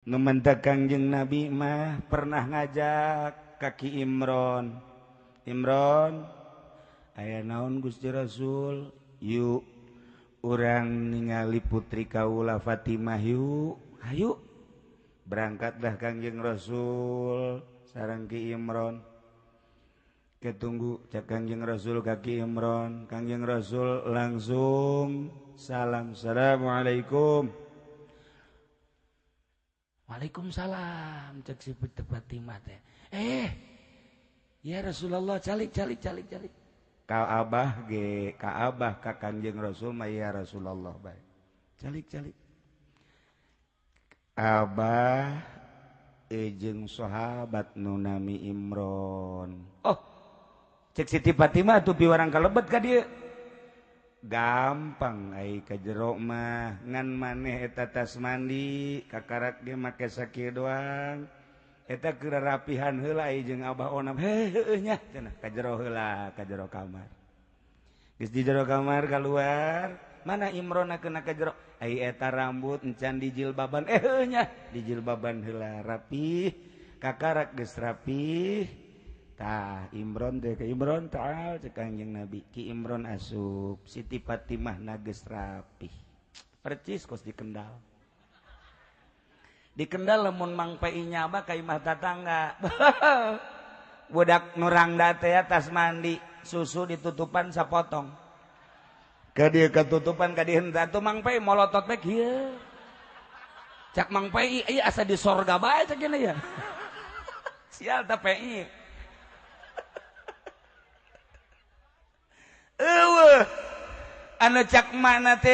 Numantak Kangjeng Nabi mah pernah ngajak kaki Imron. Imron, aya naon Gusti Rasul? Yuk urang ningali putri kaula Fatimah yuk. Hayu. Berangkatlah Kangjeng Rasul sareng Ki Imron. Ketunggu cak Kangjeng Rasul kaki Imron. Kangjeng Rasul langsung salam. Assalamualaikum. Waalaikumsalam cek si Fatimah teh. Ya Rasulullah calik. Ka abah ge, ka abah ka Kangjeng Rasul mah ya Rasulullah bae. Calik. Abah jeung sahabat nu nami Imron. Oh, cek Siti Fatimah atuh piwarang kalebet ka dieu. Gampang ai ka jero mah ngan maneh eta tas mandi kakarak ge make sakieu doang eta keur rapihan heula ai jeung abah onam heuh nya cenah ka jero heula ka jero kamar geus di jero kamar kaluar mana Imronakeun ka jero ai eta rambut encan dijilbaban heuh nya dijilbaban heula rapih kakarak geus rapih. Tah Imron teh ke Imron taal cek Kangjeng Nabi Ki Imron asup Siti Fatimah na geus rapih percis kos di Kendal lamun Mang Pai nyaba ka imah tatangga budak nurangda teh tas mandi susu ditutupan sapotong ka dieu katutupan ka dieu henteu atuh Mang Pai molotot bae kieu cak Mang Pai ieu asa di sorga bae cak kieu ya sial teh Pai anu cak mana teh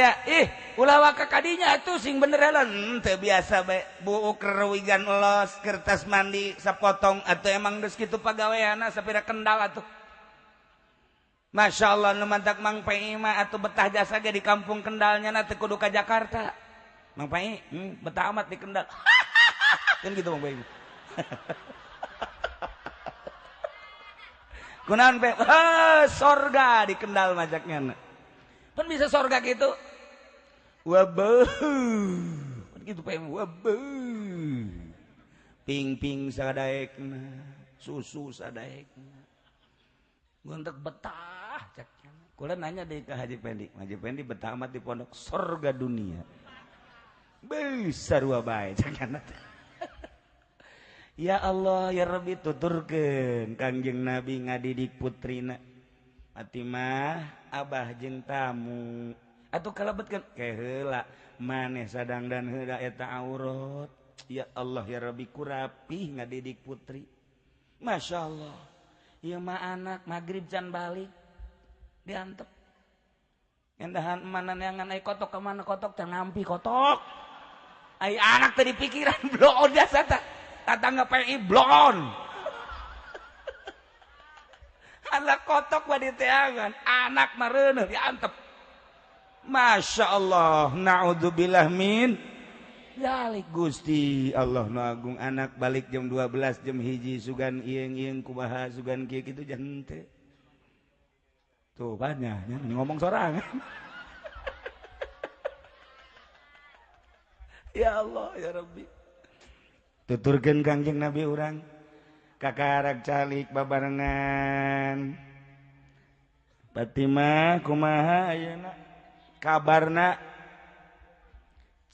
ulah waka kadinya atuh sing bener helon teu biasa bae buuk rewigan elos kertas mandi sapotong atuh emang geus kitu pagaweana sapira Kendal atuh. Masya Allah nu mantak Mang Pai mah atuh betah jasa ge di kampung Kendalnya na teu kudu ka Jakarta. Mang Pai betah amat di Kendal. Kan gitu Mang Pai. Kunaon Pe? Sorga di Kendal majaknya. Pun bisa sorga gitu. Wabeuh. Gitu Pe. Wabeuh. Ping-ping sadaekna, susu sadaekna. Guntek betah caknya. Kula nanya deui ka Haji Pendi. Haji Pendi betah amat di pondok sorga dunia. Besar wa bae cakna. Ya Allah ya Rabbi tuturkeun Kangjeng Nabi ngadidik putrina Fatimah abah jeung tamu atuh kalebetkeun ke heula maneh sadang dan heula eta aurat. Ya Allah ya Rabbi kurapih ngadidik putri. Masya Allah ieu mah anak magrib can balik diantep endahan mana neangan ai kotok ka mana kotok teh ngampi kotok ai anak teh di pikiran bloon jasa teh tatangga PI blon anak kotok mah diteangan anak mareuneuh diantep. Masya Allah naudzubillah min zalik. Gusti Allah nu agung anak balik jam 12 jam 1 sugan ieung kumaha sugan kieu kitu jan teu tuh banyak ngomong sorangan. Ya Allah ya Rabbi tuturkeun Kangjeng Nabi urang kakarak calik babarengan. Fatimah kumaha ayeuna kabarna?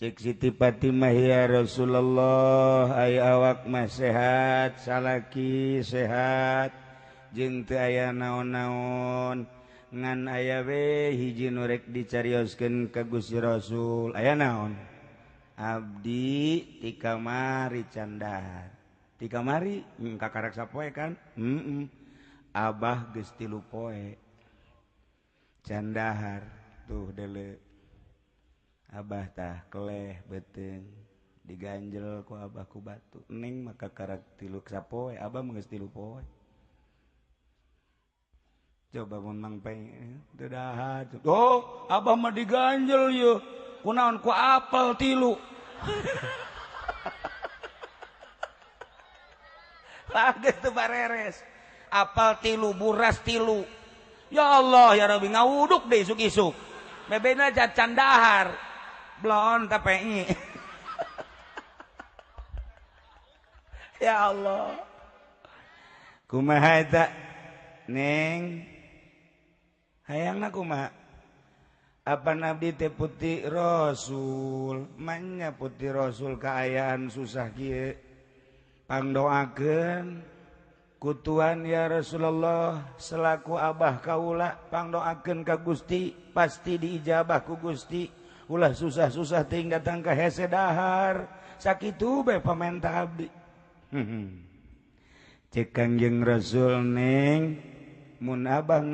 Cek Siti Fatimah ya Rasulullah ai awak mah sehat salaki sehat jeung teu aya naon-naon ngan aya we hiji nu rek dicarioskeun ka Gusti Rasul. Aya naon? Abdi ti kamari candahar. Ti kamari kakarak sapoe kan? Abah geus 3 poe. Candahar tuh deuleu. Abah tah keleh beuteung diganjel ku abah ku batu. Neng mah kakarak 3 sapoe, abah mah geus 3 poe. Coba mun Mang Pai teu dahar. Oh, abah mah diganjel yeuh. Kunaon ku apel 3. Lagi teu bareres. Apel 3, buras 3. Ya Allah ya Rabbi ngawuduk deh isuk-isuk. Bebena can dahar. Blon tapi Ya Allah. Kumaha eta? Neng. Hayangna kumaha? Apa nabi teh putih Rasul? Manya putih Rasul kaayaan susah kieu. Pangdoakeun kutuan ya Rasulullah selaku abah kaula pangdoakeun ka Gusti pasti diijabah ku Gusti. Ulah susah-susah ting datang ka hese dahar. Sakitu bae pamenta abdi. Cek Kangjeng Rasul neng mun abah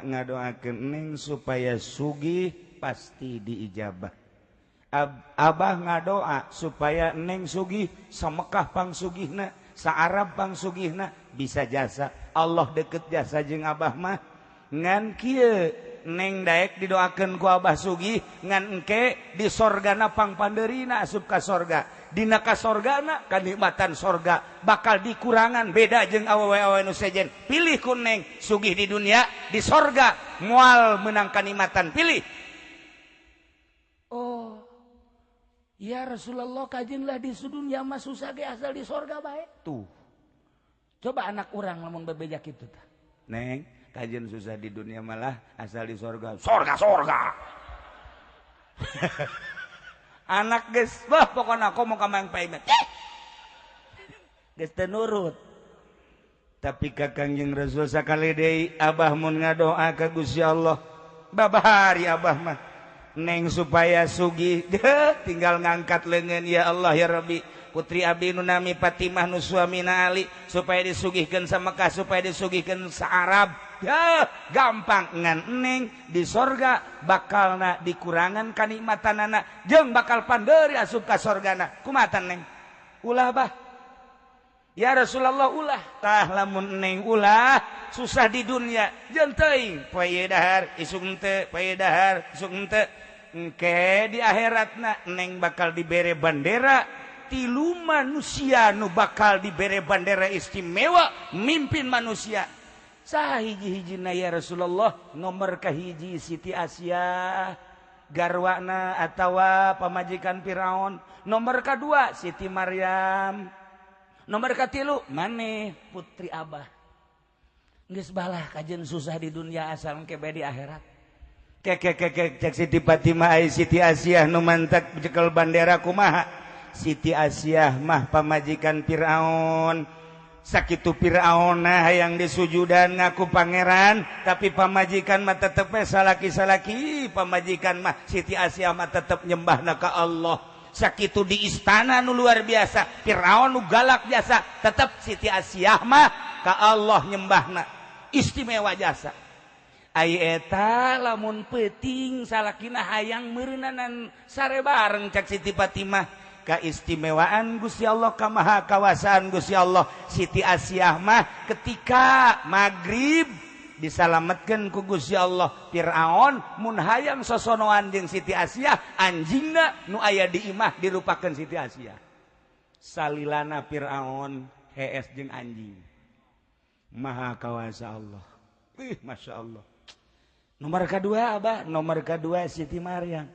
ngadoakeun neng supaya sugih pasti diijabah. Abah ngadoa supaya neng sugih samekah pangsugihna, saarab pangsugihna bisa jasa. Allah deket jasa jeung abah mah. Ngan kieu neng daek didoakeun ku abah sugih, ngan engke di sorgana pangpandeurina asup ka sorga. Dina ka sorgana kanikmatan sorga bakal dikurangan beda jeung awewe-awewe nu sejen. Pilih ku neng sugih di dunia, di sorga moal meunang kanikmatan, pilih. Oh. Ya Rasulullah kajenlah di dunia mah susah ge asal di sorga bae. Tuh. Coba anak urang lamun bebeja kitu tah. Neng, kajen susah di dunia malah asal di sorga. Sorga. Anak geus bah pokona komo ka mang paimet. Geus teu nurut. Tapi ka Kangjeng Rasul sakali deui abah mun ngadoa ka Gusti Allah, babahari abah mah neng supaya sugih tinggal ngangkat leungeun ya Allah ya Rabbi putri abdi nu nami Fatimah nu suamina Ali supaya disugihkeun sa Mekah supaya disugihkeun sa Arab. Gampang ngan neng di sorga bakalna dikurangan kanikmatanana jeung bakal pandeuri asup ka sorgana. Kumaha neng? Ulah bah. Ya Rasulullah ulah. Tah lamun neng ulah susah di dunia jeung teuing poe dahar isuk henteu poe dahar isuk henteu. Engke di akhiratna neng bakal dibere bandera 3 manusia nu bakal dibere bandera istimewa mimpin manusia. Saha hiji-hijina ya Rasulullah? Nomor kahiji Siti Asyah garwana atawa pamajikan Firaun. Nomor kedua Siti Maryam. Nomor katilu maneh putri Abah. Geus balah kajen susah di dunia asal engke bae di akhirat. Cek Siti Fatimah ai Siti Asyah nu mantak jekel bandera kumaha? Siti Asyah mah pamajikan Firaun. Sakitu Firaunna hayang disujudan ngaku pangeran tapi pamajikan mah tetep salaki-salaki pamajikan mah Siti Asyah mah tetep nyembahna ka Allah. Sakitu di istana nu luar biasa Firaun nu galak biasa tetep Siti Asyah mah ka Allah nyembahna istimewa jasa. Ai eta lamun peuting salakina hayang meureunanan sare bareng cak Siti Fatimah keistimewaan Gusti Allah kamaha kawasaan Gusti Allah. Siti Asyah mah ketika maghrib disalametkeun ku Gusti Allah Firaun mun hayang sosonoan jeung Siti Asyah anjingna nu aya di imah dirupakeun Siti Asyah. Salilana Firaun hees jeung anjing. Maha kawasa Allah. Masya Allah. Nomor kedua abah, nomor kedua Siti Maryam.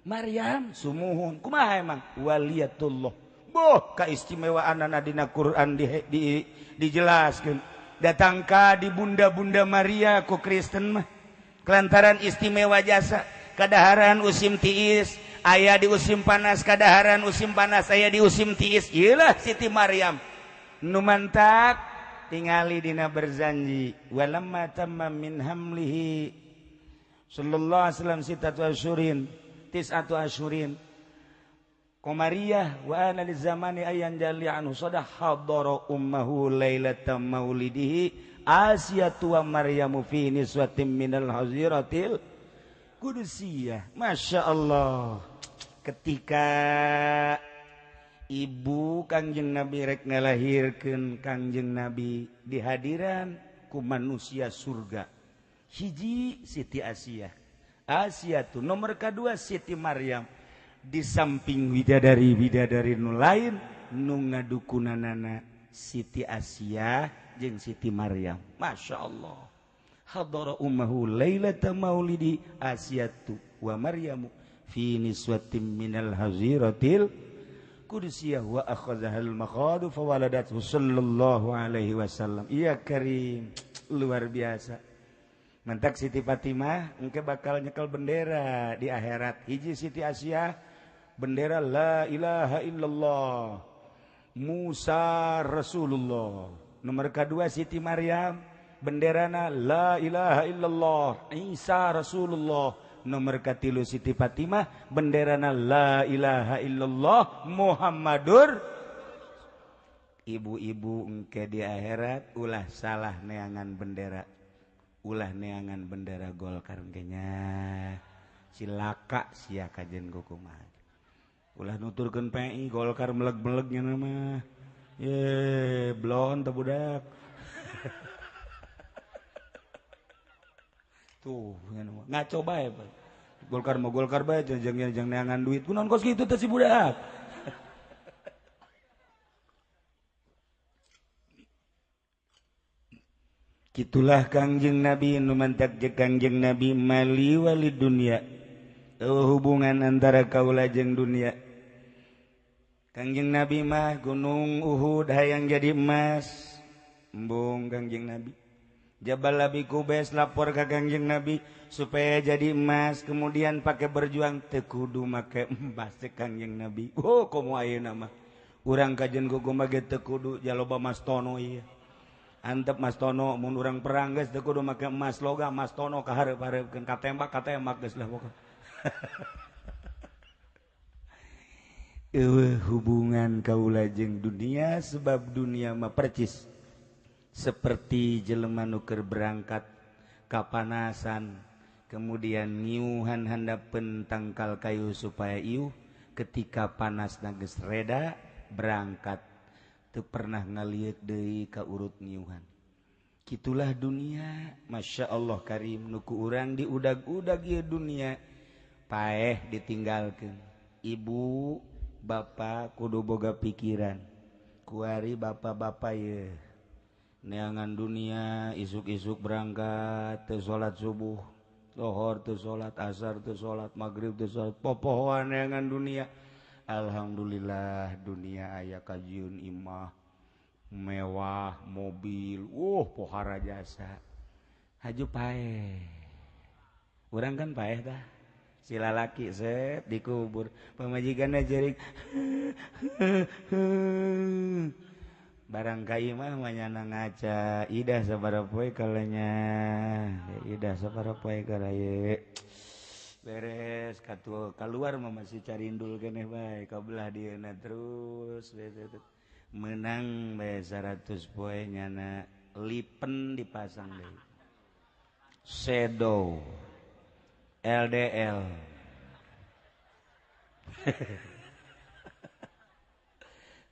Maryam sumuhun kumaha emang waliyatullah. Boh kaistimewaanna dina Quran dijelaskeun. Datang ka di bunda-bunda Maria ku Kristen mah kelantaran istimewa jasa kadaharan usim tiis aya di usim panas kadaharan usim panas aya di usim tiis. Ieulah Siti Maryam nu mantak tingali dina berjanji walamma tamma min hamlihi sallallahu alaihi wasallam sitatu asyurin tis'atu asyurin Qamariyah wa ana li zamani ayan jali anhu sadah hadara ummuhu lailatam maulidihi Asyatu wa Maryamu fi niswatin minal haziratil qudusiyah. Masya Allah. Ketika ibu Kangjeng Nabi rek ngalahirkeun Kangjeng Nabi di hadiran ku manusia surga. Hiji Siti Asyah. Asyatu nomor kedua Siti Maryam. Di samping bidadari nu lain nu ngadukunanana Siti Asyah jeung Siti Maryam. Masya Allah. Hadara ummuhu lailata maulidi Asyatu wa Maryamu fi niswatin minal haziratil qudsiyah wa akhadhal makhadu fawaladathu sallallahu alaihi wasallam. Iya karim, luar biasa. Mantak Siti Fatimah engke bakal nyekel bendera di akhirat. Hiji Siti Asia bendera la ilaha illallah Musa Rasulullah. Nomor kedua Siti Maryam benderana la ilaha illallah Isa Rasulullah. Nomor katilu Siti Fatimah benderana la ilaha illallah Muhammadur. Ibu-ibu engke di akhirat ulah salah neangan bendera. Ulah neangan bendera Golkar engkenya silaka sia kajen kukumaha. Ulah nuturkeun PI Golkar meleg-melegnya nama. Ye, blon teh budak. Tuh, ngaco bae, Pak. Golkar mah Golkar bae jeung neangan duit. Kunaon kos kitu teh si budak. Kitulah Kangjeng Nabi numantak jeung Kangjeng Nabi mali wali dunia. Hubungan antara kaula jeung dunia. Kangjeng Nabi mah gunung Uhud hayang jadi emas. Embung Kangjeng Nabi. Jabal Abi Kubais lapor ke Kangjeng Nabi supaya jadi emas, kemudian pakai berjuang teu kudu make emas teh Kangjeng Nabi. Oh, komo ayeuna mah. Urang kajen gogoma ge teu kudu jaloba mas tono ieu. Antep mas tono mun urang perang geus teu kudu make emas logam mas tono kahareup-hareupkeun katembak geus lah pokok. Hubungan kaula jeung dunia sebab dunia mah percis seperti jelema nu keur berangkat kapanasan kemudian niuhan handapeun tangkal kayu supaya iuh ketika panasna geus reda berangkat teu pernah ngalieur deui ka urut niuhan. Kitulah dunia, Masya Allah karim nuku urang diudag-udag ieu dunia paeh ditinggalkeun. Ibu bapak kudu boga pikiran kuari bapak-bapak ye neangan dunia isuk-isuk berangkat teu salat subuh lohor teu salat asar teu salat maghrib teu salat popohoan neangan dunia. Alhamdulillah dunia aya kajian imah mewah mobil pohara jasa haju paeh urang kan paeh tah si lalaki set dikubur pamajikanna jeuring barang ka imah manyana ngaca idah sabaraha poe kalanya idah sabaraha poe karaye beres katu keluar mah masih carindul keneh bae kabelah dieuna terus menang bae 100 poe nyana lipen dipasang deui shadow LDL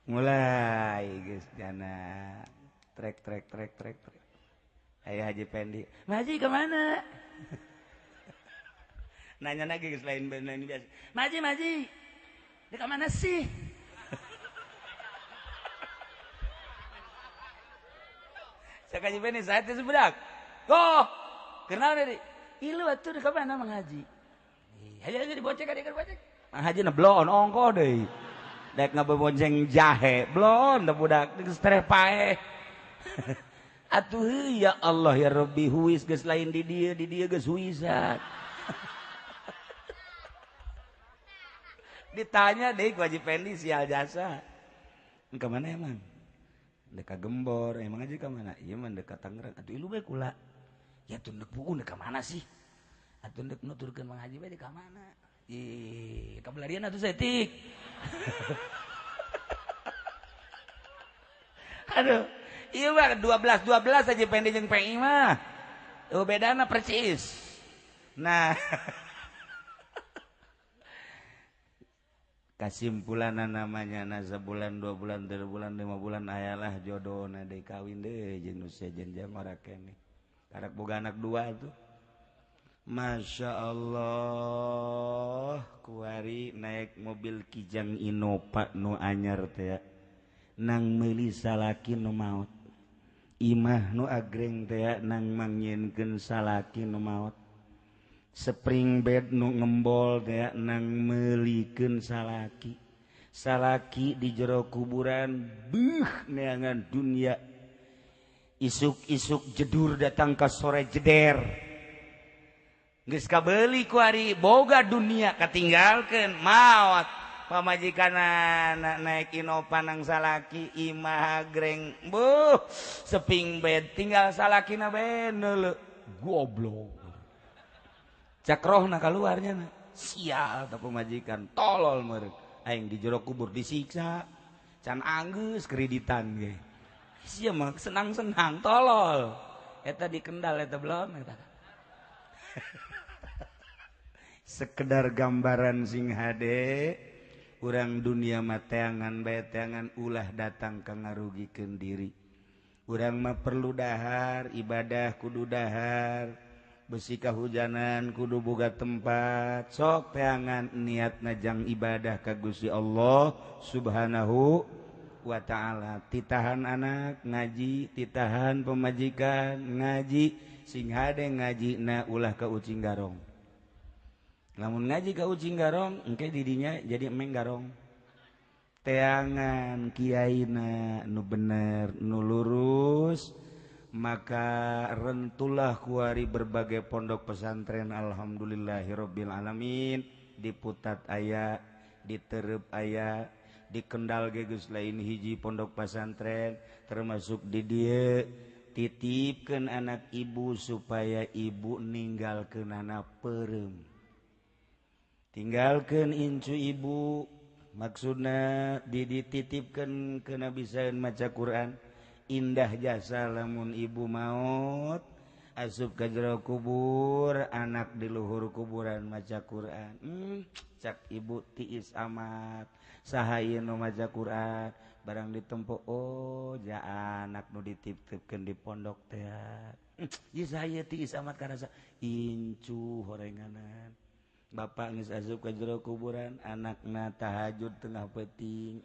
mulai geus jana trek aya Haji Pendi Maji kemana nanya lagi geus lain biasa Maji dia kemana sih Haji Pendi saat itu sebedak kenal dari ilu atuh di kemana Mang Haji aja dibocek Mang Haji na blon ongko deui dek ngabebonceng jahe blon da budak geus tereh paeh atuh ya Allah ya Rabbi huis geus lain di dia geus huisan ditanya deui ku Haji Pendi sial jasa ke mana emang dek ka Gembor emang aja ke mana ieu mah dek ka Tangerang atuh ilu bae kula ya tuh dek buun dek ka mana sih atuh dek nuturkeun Mang Haji bae dek ka mana kabelarian atuh setik aduh iya mah 12 aja Pendi jeung PI mah bedana percis nah kesimpulan namanya sebulan 2 bulan 3 bulan 5 bulan ayalah jodohna deui kawin deui jeung nu sejen jamara keneh karek boga anak 2 tuh Masya Allah kuari naik mobil Kijang Innova nu anyar teh nang meuli salaki nu maot imah nu agreng teh nang mangnyeunkeun salaki nu maot spring bed nu ngembol teh nang meulikeun salaki salaki di jero kuburan neangan dunia isuk-isuk jedur datang ke sore jeder geus kabeli ku ari boga dunia katinggalkeun maot pamajikanana naik inopan nang salaki imah greng seping bed tinggal salakina beneul goblok cakrohna kaluarnya sial ta pamajikan tolol meureun aing di jero kubur disiksa can anggeus kreditan ge sia mah senang-senang tolol eta di Kendal eta belum eta sekedar gambaran sing hade urang dunia mah teangan bae teangan ulah datang ka ngarugikeun diri urang mah perlu dahar ibadah kudu dahar besi kahujanan kudu boga tempat sok teangan niatna jang ibadah ka Gusti Allah Subhanahu wa ta'ala titahan anak ngaji titahan pemajikan ngaji sing hade ngajina ulah ka ucing garong lamun ngaji ka ucing garong engke didinya jadi emeng garong teangan kiaina nu bener nu lurus maka rentulah kuari berbagai pondok pesantren alhamdulillahirabbil alamin diputat aya ditereup aya di Kendal ge geus lain hiji pondok pesantren termasuk di dieu titipkeun anak ibu supaya ibu ninggalkeun anak peureum tinggalkeun incu ibu maksudna dititipkeun keuna bisaeun maca Quran indah jasa lamun ibu maut asup ka jero kubur anak di luhur kuburan maca Quran cak ibu tiis amat saha ieu nu maca Quran barang ditempo oh ja anak nu dititipkeun di pondok teh ieu saha tiis amat karasa incu horenganan bapak geus asup ka jero kuburan anakna tahajud tengah peuting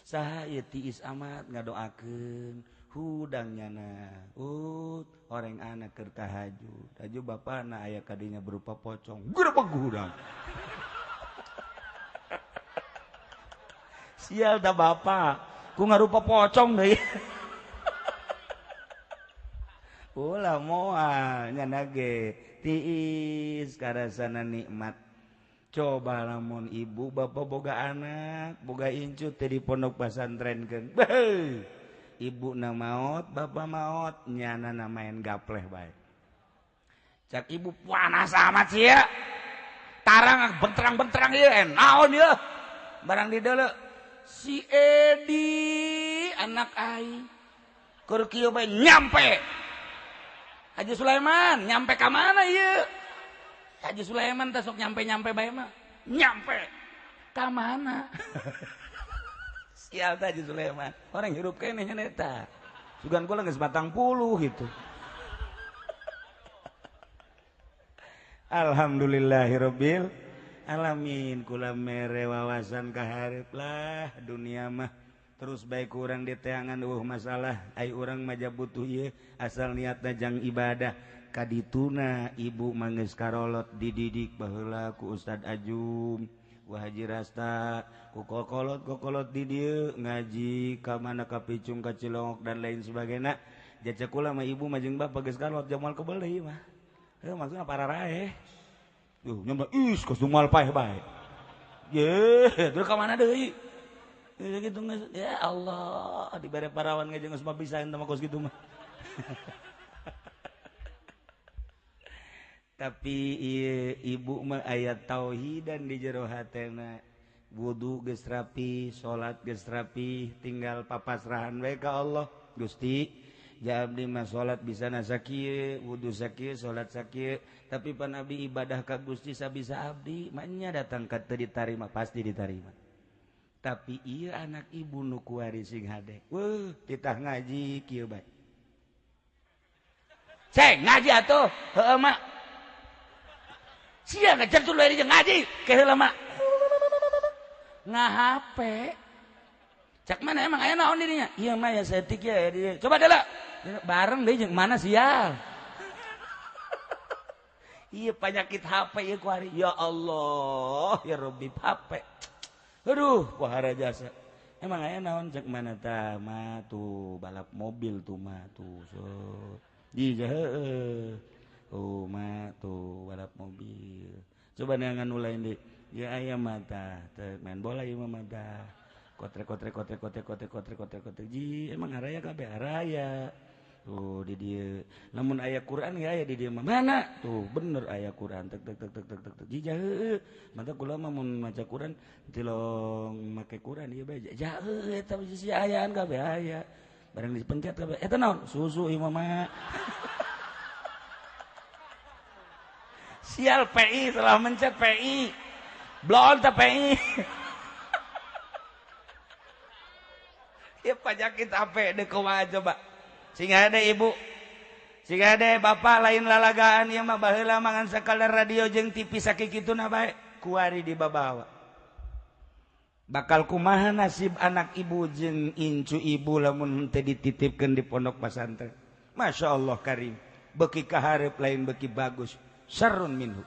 saha ieu tiis amat ngadoakeun hudangnyana oreng anak keur tahajud aju bapana aya kadinya berupa pocong grebeg hudang sial da bapak ku ngarupa pocong deui ulah moal nyana ge tiis karasana nikmat coba lamun ibu bapak boga anak boga incu teh di pondok pesantrenkeun ibu na maot bapak maot nyana na main gapleh bae cak ibu panas amat sia tarang benterang-benterang ieu naon ieu barang di deuleu si Edi anak ai keur kieu bae nyampe Haji Sulaiman nyampe ka mana ieu Haji Sulaiman teh sok nyampe-nyampe bae mah nyampe ka mana sial teh Haji Sulaiman orang hirup keneh nya eta sugan kula geus 40 gitu alhamdulillahirabbil alamin kula mere wawasan kaharep lah dunia mah terus baik urang di teangan masalah ai urang maja butuh ieu asal niatna jang ibadah kadituna ibu manggeus karolot dididik baheula ku Ustad Ajum ku Haji Rasta ku kokolot di dieu ngaji ka mana ka Picung ka Cilongok dan lain sebagainya jaca kula mah ibu mah jeung bapak geus karolot jamal kebel deui mah maksudna pararae nyampe kos dumal paeh bae ye terus ka mana deui gitu ya Allah dibere parawan ngajeng geus mah bisa enta mah kos kitu mah tapi ibu mah aya tauhidan di jero hatena wudu geus rapi salat geus rapi tinggal papasrahan we ka Allah Gusti jadi mah salat bisa sakieu wudu sakieu salat sakieu tapi pan abdi ibadah ka Gusti sabisa abdi manya datang ka teu ditarima pasti ditarima tapi ieu anak ibu nu kuari sing hade titah ngaji kieu bae ceng ngaji atuh heueuh mak sia ngajar tuh lari ngaji keheula mak ngahape cak mana emang aya naon dirinya ieu mah ya setik ya dia coba deula bareng deui jeung mana sial iya penyakit HP ieu kuari ya Allah ya Rabbi HP Aduh, pahara jasa. Emang aya naon cek mana tah? Mah tuh balap mobil tuh mah tuh. So. Di heeh. Oh, mah tuh balap mobil. Coba neangan lain deh. Ya aya mata, main bola ieu mah mata. Kotrek ji emang haraya kabeh haraya. Tuh di dia. Namun aya Quran ya aya di dia mah. Mana? Tuh bener aya Quran tek tek tek tek tek tek. Ji heueuh. Mata kula mah mun maca Quran tilong make Quran ieu bae. Ja heueuh eta si ayaan kabeh aya. Barang dipencet kabeh. Eta naon? Susu ieu mah. Sial PI telah mencet PI. Blon teh PI. Ya pajakit apa deh kumaha coba. Sehingga ada ibu, sehingga ada bapak lain lalagaan ieu mah baheula mangan sakala radio jeung TV sakikituna bae kuari dibabawa. Bakal kumaha nasib anak ibu jeung incu ibu lamun teu dititipkeun di pondok pesantren. Masya Allah karim. Beki kaharep lain beki bagus. Syarrun minhu.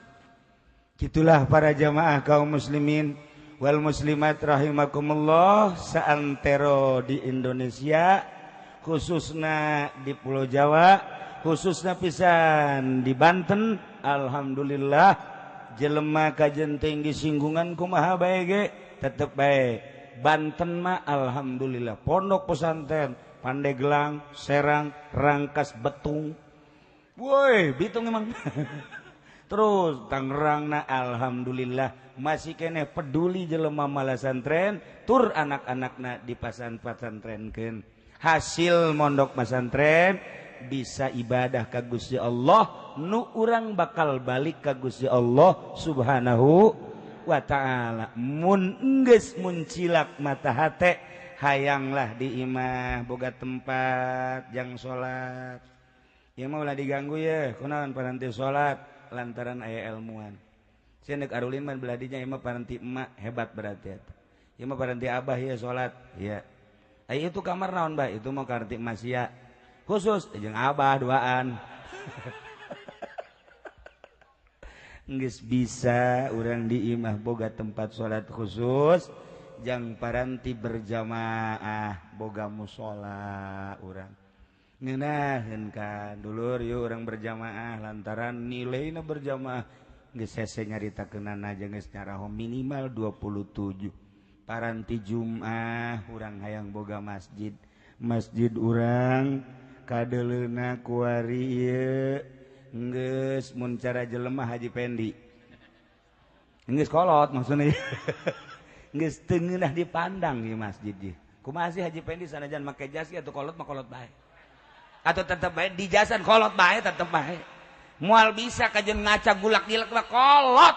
Gitulah para jamaah kaum muslimin wal muslimat rahimakumullah saantero di Indonesia khususna di Pulau Jawa khususna pisan di Banten alhamdulillah jelema kajen tinggi singgungan kumaha bae ge tetep bae Banten mah alhamdulillah pondok pesantren Pandeglang Serang Rangkas Betung woi Bitung emang terus Tangerangna alhamdulillah masih kene peduli jelema malasantren tur anak-anakna di pasantren hasil mondok pesantren bisa ibadah ka Gusti Allah nu urang bakal balik ka Gusti Allah subhanahu wa ta'ala mun geus muncilak mata hate hayanglah di imah boga tempat jang salat ieu mah ulah diganggu ya kunaon paranti salat lantaran aya ilmuan. Saya nek arulin man beladinya ieu mah paranti emak hebat berarti eta. Ieu mah paranti abah ya salat. Ya. Ai itu kamar naon bah? Itu mah paranti emak sia. Khusus jeung abah duaan. Geus bisa urang di imah boga tempat salat khusus jang paranti berjamaah boga mushola urang. Ngeunaheun kan dulur yuk orang berjamaah lantaran nilainya berjamaah geus hese nyaritakeunana jeung geus nyaraho minimal 27 paranti Jumat urang hayang boga masjid urang kadeleuna kuari ieu geus mun cara jelema Haji Pendi geus kolot maksudna geus teu ngeunah dipandang ieu masjid ieu kumaha sih Haji Pendi sanajan make jas atuh kolot mah kolot bae atau tetep bae di jasan kolot bae tetep bae moal bisa kajen ngaca gulak-gilak mah kolot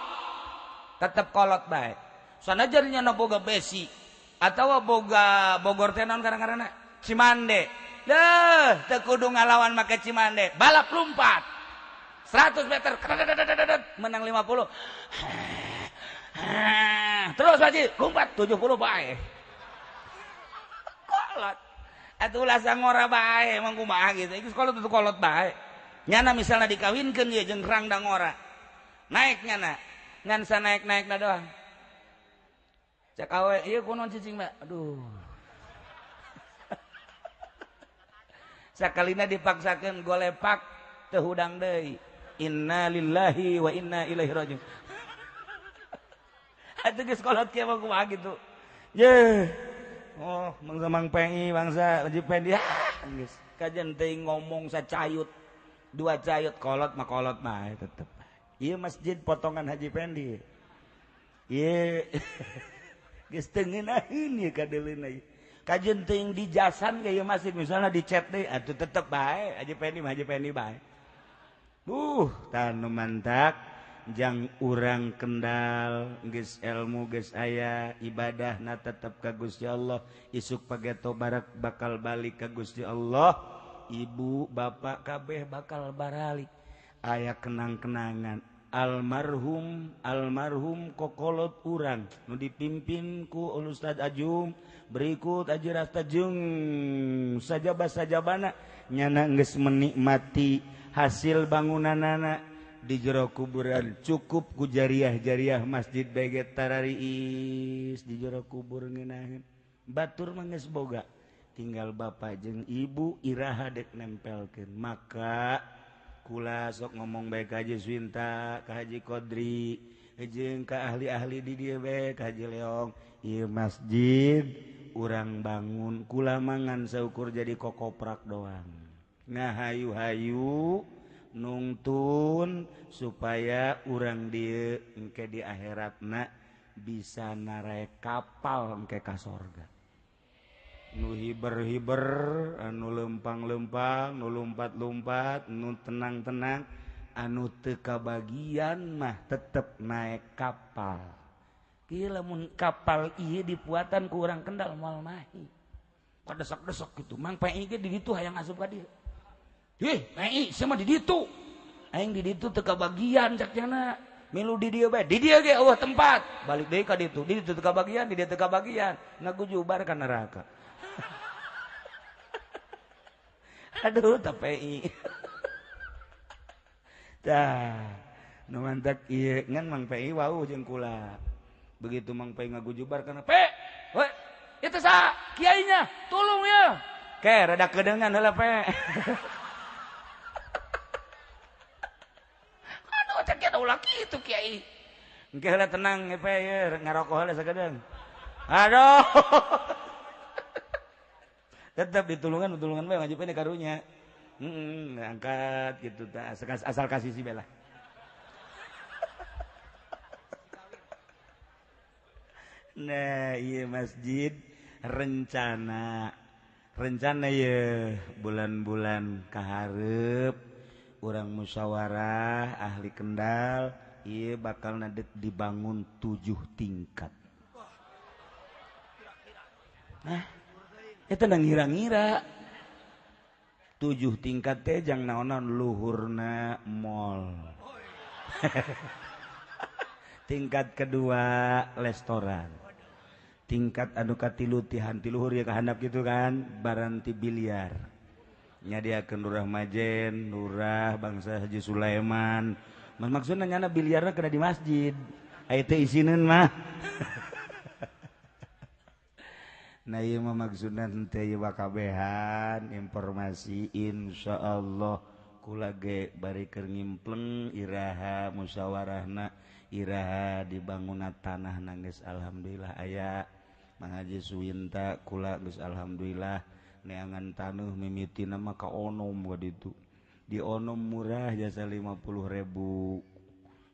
tetep kolot bae sanajan nya boga besi atawa boga Bogor teh naon karang-karangna Cimande deuh teu kudu ngalawan make Cimande balap lompat 100 meter menang 50 terus Haji lompat 70 bae kolot atuh ulah sangora bae emang kumaha gitu ieu kolot itu kolot bae nyana misalna dikawinkeun ieu jeung rang dangora naik nyana ngan sanaek-naekna doang cak awe ieu kunaon cicing mbak aduh sakalina dipaksakeun golepak teu hudang deui inna lillahi wa inna ilaihi rajiun atuh geus kolot kieu mah kumaha gitu ye oh bangsa Mang PI bangsa Haji Pendi geus kajen teuing ngomong sacayut dua cayut kolot mah kolot bae tetep ieu masjid potongan Haji Pendi ieu geus teu ngeunaheun ieu kadeleuna ieu kajen teuing di jasan ge ieu masjid misalna dicet deui atuh tetep bae Haji Pendi bae tanu mantak jang urang Kendal geus ilmu geus aya ibadahna tetep ka Gusti Allah isuk pageto barak bakal balik ka Gusti Allah ibu bapak kabeh bakal baralik aya kenang-kenangan almarhum kokolot urang nu dipimpin ku Ustaz Ajum berikut Haji Rastajung sajabana nyana geus menikmati hasil bangunanana di jero kuburan cukup ku jariah-jariah masjid beget tarariis di jero kubur ngeunaheun batur mah geus boga tinggal bapak jeung ibu iraha dek nempelkeun maka kula sok ngomong bae ka Haji Swinta ka Haji Kodri jeung ka ahli-ahli di dieu bae ka Haji Leong ieu masjid urang bangun kula mangan saukur jadi kokoprak doang ngahayu-hayu nungtun supaya urang dieu engke di akhiratna bisa narik kapal engke ka sorga nu hiber-hiber anu lempang-lempang nu lumpat-lumpat nu tenang-tenang anu teu kabagian mah tetep naik kapal ieu lamun kapal ieu dipuatan ku urang Kendal moal mahi kadesak-desak kitu mang PI ge di ditu hayang asup ka dieu PI sama di ditu aing di ditu teu kabagian cak cenah milu di dieu bae di dieu ge eueuh tempat balik deui ka ditu di ditu teu kabagian di dieu teu kabagian ngagujubar ka neraka aduh tapi tah nu mantak ieu ngan Mang PI wau jeung kula begitu Mang PI ngagujubar kana we itu sa kiainya tulung ya ke rada kedengan heula pe aduh cek eta ulah kitu kiai engke heula tenang pe ye ngarokok heula sakedeung aduh tetap ditulungan bae ngajipkeun karunya angkat gitu asal kasih si bela nah iya masjid rencana ya bulan-bulan kaharep urang musyawarah ahli Kendal iya bakal nadek dibangun 7 tingkat itu ngira-ngira 7 tingkat teh jang naonan luhurna mall tingkat kedua restoran tingkat anu katilu ti luhur ya kahandap gitu kan baranti biliar nyadiakeun lurah Majen lurah bangsa Haji Sulaiman maksudna nyana biliarna kena di masjid aya teh isinin mah nah ieu mah maksudna teh ieu wakabehan informasi insyaallah kula ge bari keur ngimpleng iraha musyawarahna iraha dibangunna tanah nangis alhamdulillah aya Mang Haji Suwinta kula geus alhamdulillah neangan tanuh mimitina mah ka onom ka ditu di onom murah jasa 50.000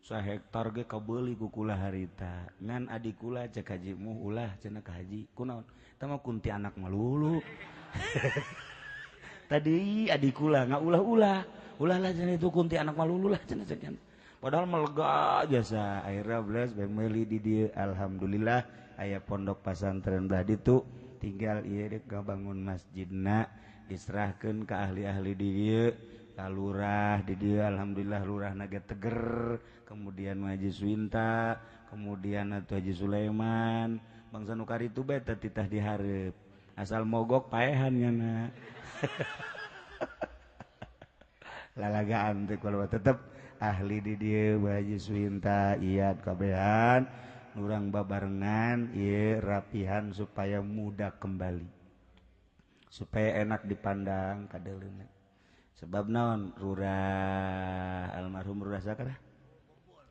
sahektar ge kabeuli ku kula harita ngan adik kula cek Haji muh ulah cenah ka Haji kunaon eta mah kunti anak malulu tadi adik kula ngaulah-ulah ulah lah cenah itu kunti anak malulu lah cenah padahal melega jasa akhirnya belas meuli di dieu alhamdulillah aya pondok pasantren belah ditu tinggal ieu rek ngabangun masjidna diserahkeun ka ahli-ahli di dieu ka lurah di dieu alhamdulillah lurahna ge teger kemudian Haji Swinta kemudian atuh Haji Sulaiman bangsa nu karitu bae teh titah dihareup asal mogok paehan nyana lalagaan teh kalau tetep ahli di dieu Haji Swinta iyat kabehan urang babarengan ieu rapihan supaya mudah kembali supaya enak dipandang kadeleuna sebab naon rurah almarhum rurah sakara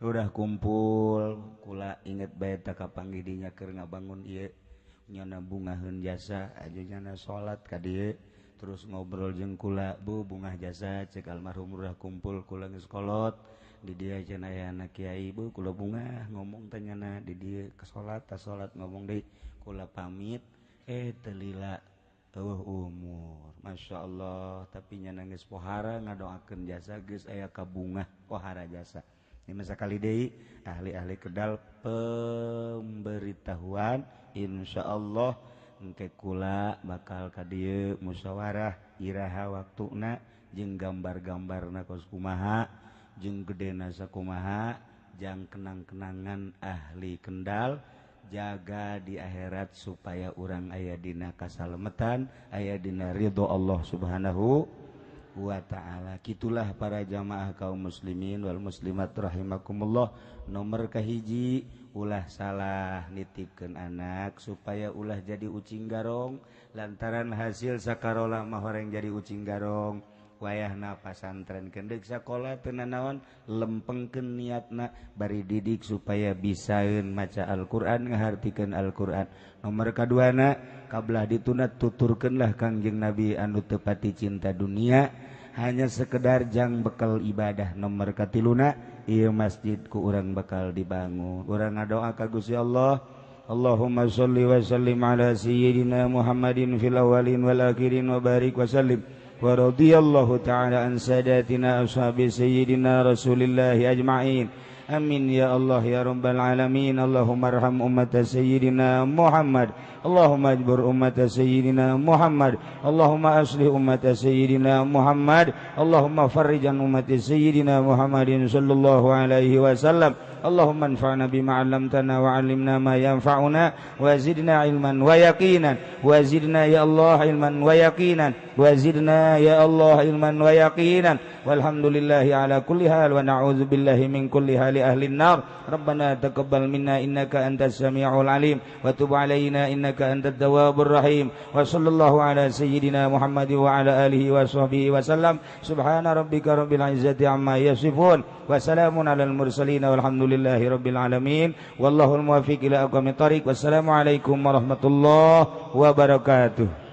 udah kumpul kula inget bae ta kapanggih dinya keur ngabangun ieu nyana bungaheun jasa ajeunna salat ka dieu terus ngobrol jeung kula Bu bungah jasa cek almarhum rurah kumpul kula geus kolot di dieu cenah aya anak kiai Bu kula bungah ngomong teh nyana di dieu ke salat tas salat ngomong deui kula pamit teu lila eueuh umur masyaallah tapi nyana geus pohara ngadoakeun jasa geus aya kabungah pohara jasa ini sakali deui ahli-ahli Kendal pemberitahuan insyaallah engke kula bakal ka dieu musyawarah iraha waktuna jeung gambar-gambarna kos kumaha jeung gedena sakumaha jang kenang-kenangan ahli Kendal jaga di akhirat supaya urang aya dina kasalemetan aya dina ridho Allah Subhanahu wa ta'ala. Kitulah para jamaah kaum muslimin wal muslimat rahimakumullah. Nomor kahiji, ulah salah nitipkeun anak supaya ulah jadi ucing garong lantaran hasil sakarola mah horeng jadi ucing garong. Wayahna pasantren kendek sakola teu nanaon lempengkeun niatna bari didik supaya bisaeun maca Al-Qur'an ngahartikeun Al-Qur'an. Nomor kaduana kablah ditunat tuturkeunlah Kangjeng Nabi anu teu pati cinta dunia hanya sekedar jang bekal ibadah. Nomor katiluna ieu masjid ku urang bakal dibangun. Urang ngadoa ka Gusti Allah, Allahumma sholli wa sallim ala sayyidina Muhammadin fil awwalin wal akhirin wa barik wa sallim wa radiyallahu ta'ala an sadatina ashabi sayyidina Rasulillah ajma'in. Amin ya Allah ya rabbal alamin. Allahumma arham ummata sayyidina Muhammad, Allahumma ajbur ummata sayyidina Muhammad, Allahumma aslih ummata sayyidina Muhammad, Allahumma farrijan ummati sayyidina Muhammadin sallallahu alaihi wasallam. Allahumma anfa'na bima 'allamtana wa 'allimna ma yanfa'una wa zidna ilman wa yaqinan wa zidna ya Allah ilman wa yaqinan wa zidna ya Allah ilman wa yaqinan walhamdulillahi ala kulli hal wa na'udzu billahi min kulli hali ahli an-nar. Rabbana taqabbal minna innaka antas samiul alim wa tub 'alaina innaka antat tawwabur rahim wa sallallahu ala sayyidina Muhammad wa ala alihi wa sahbihi wa sallam. Subhana rabbika rabbil izzati amma yasifun wa salamun alal mursalin walhamdulillahi rabbil alamin. Wallahul muwaffiq ila aqwamit thariq. Wassalamualaikum warahmatullahi wabarakatuh.